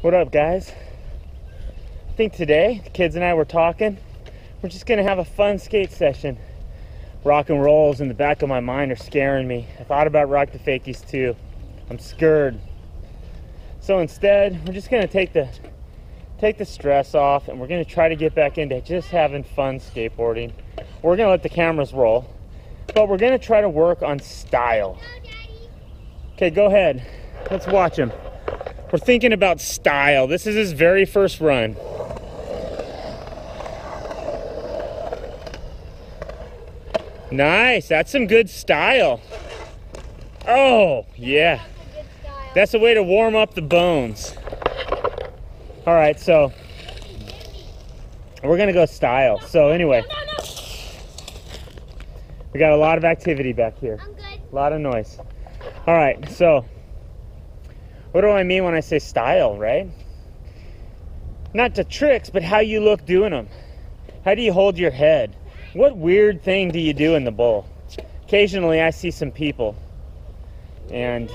What up, guys? I think today the kids and I were talking. We're just gonna have a fun skate session. Rock and rolls in the back of my mind are scaring me. I thought about rock the fakies too. I'm scared. So instead, we're just gonna take the stress off, and we're gonna try to get back into just having fun skateboarding. We're gonna let the cameras roll, but we're gonna try to work on style. Okay, go ahead. Let's watch him. We're thinking about style. This is his very first run. Nice, that's some good style. Oh, yeah. That's a way to warm up the bones. All right, so we're gonna go style. So anyway, we got a lot of activity back here. I'm good. A lot of noise. All right, so what do I mean when I say style, right? Not the tricks, but how you look doing them. How do you hold your head? What weird thing do you do in the bowl? Occasionally I see some people, and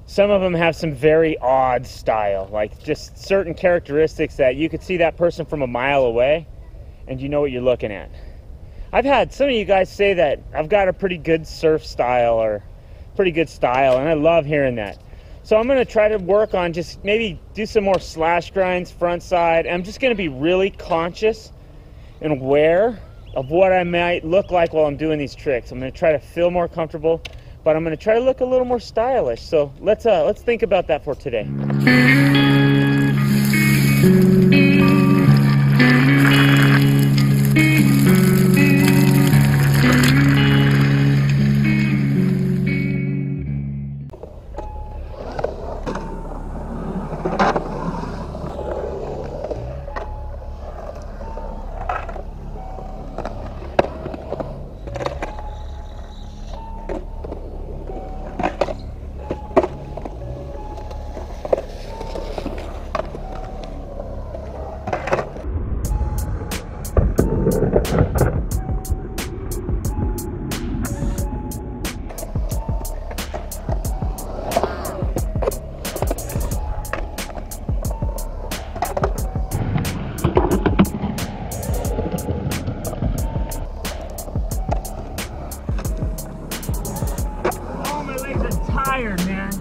some of them have some very odd style, like just certain characteristics that you could see that person from a mile away and you know what you're looking at. I've had some of you guys say that I've got a pretty good surf style or pretty good style, and I love hearing that. So I'm going to try to work on just maybe do some more slash grinds front side. I'm just going to be really conscious and aware of what I might look like while I'm doing these tricks. I'm going to try to feel more comfortable, but I'm going to try to look a little more stylish. So let's think about that for today. Tired, man.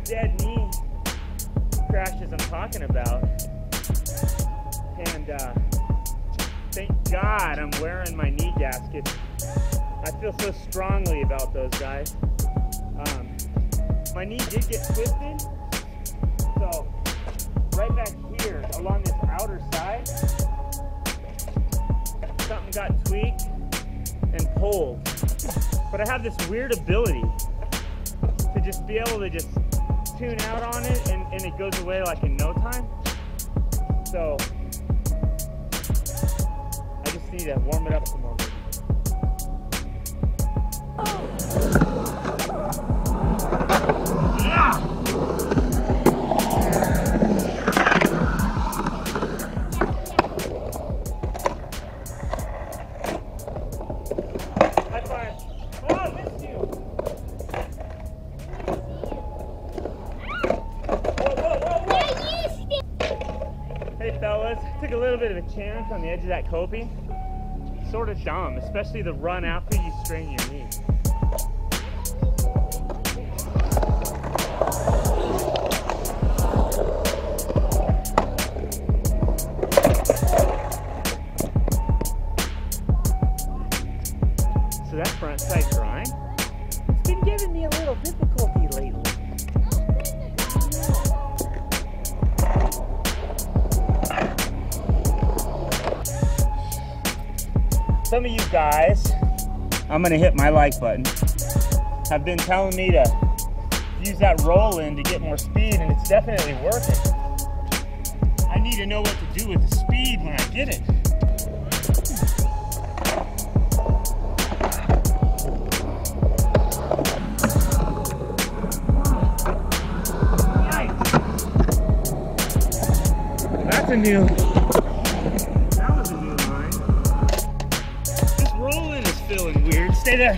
Dead knee crashes I'm talking about, and thank God I'm wearing my knee gasket. I feel so strongly about those guys. My knee did get twisted, so right back here along this outer side, something got tweaked and pulled. But I have this weird ability to just be able to just tune out on it, and it goes away like in no time. So I just need to warm it up some more. High five. Oh, I missed you. Hey fellas, took a little bit of a chance on the edge of that coping. Sort of dumb, especially the run after you strain your knee. Some of you guys, I'm gonna hit my like button, have been telling me to use that roll in to get more speed, and it's definitely working. I need to know what to do with the speed when I get it. That's a new, that was a new line. This roll-in is feeling weird. Stay there.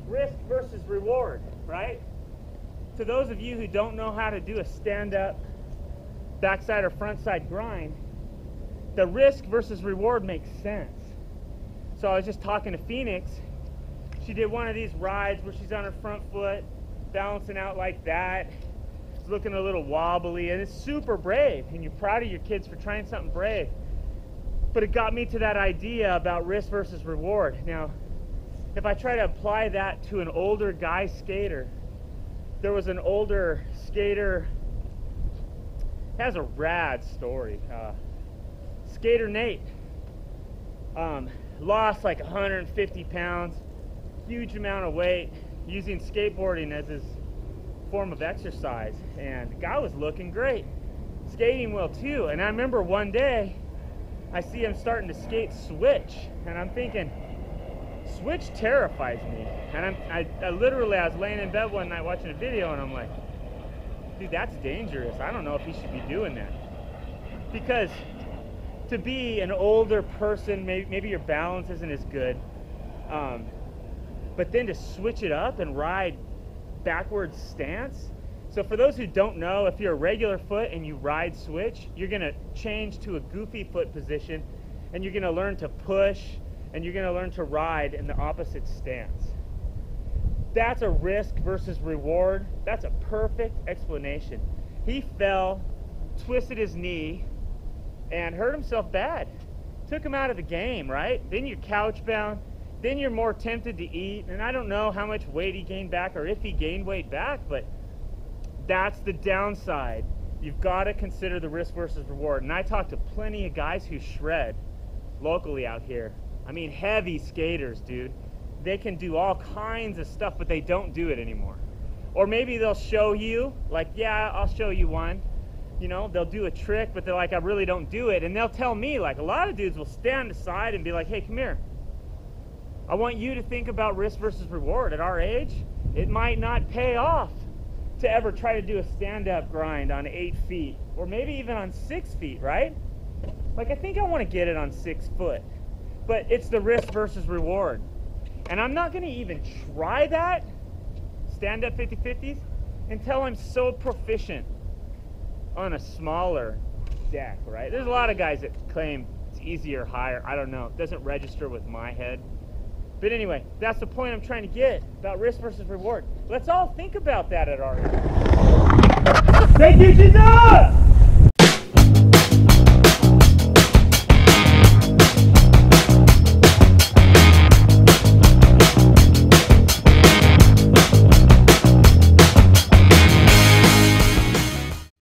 Risk versus reward, right? To those of you who don't know how to do a stand-up backside or frontside grind, the risk versus reward makes sense. So I was just talking to Phoenix. She did one of these rides where she's on her front foot, balancing out like that. It's looking a little wobbly, and it's super brave, and you're proud of your kids for trying something brave. But it got me to that idea about risk versus reward. Now, if I try to apply that to an older guy skater, there was an older skater, has a rad story. Skater Nate lost like 150 pounds, huge amount of weight, using skateboarding as his form of exercise, and the guy was looking great, skating well too. And I remember one day I see him starting to skate switch, and I'm thinking, switch terrifies me. And I literally, I was laying in bed one night watching a video, and I'm like, dude, that's dangerous. I don't know if he should be doing that. Because to be an older person, maybe your balance isn't as good, but then to switch it up and ride backwards stance. So for those who don't know, if you're a regular foot and you ride switch, you're gonna change to a goofy foot position, and you're gonna learn to push, and you're going to learn to ride in the opposite stance. That's a risk versus reward. That's a perfect explanation. He fell, twisted his knee, and hurt himself bad. Took him out of the game, right? Then you're couch bound. Then you're more tempted to eat. And I don't know how much weight he gained back or if he gained weight back, but that's the downside. You've got to consider the risk versus reward. And I talk to plenty of guys who shred locally out here. I mean, heavy skaters, dude. They can do all kinds of stuff, but they don't do it anymore. Or maybe they'll show you, like, yeah, I'll show you one. You know, they'll do a trick, but they're like, I really don't do it. And they'll tell me, like, a lot of dudes will stand aside and be like, hey, come here. I want you to think about risk versus reward. At our age, it might not pay off to ever try to do a stand-up grind on 8 feet, or maybe even on 6 feet, right? Like, I think I want to get it on 6 foot. But it's the risk versus reward. And I'm not going to even try that, stand-up 50-50s, until I'm so proficient on a smaller deck, right? There's a lot of guys that claim it's easier, higher. I don't know. It doesn't register with my head. But anyway, that's the point I'm trying to get about risk versus reward. Let's all think about that at our age. Thank you, Jesus!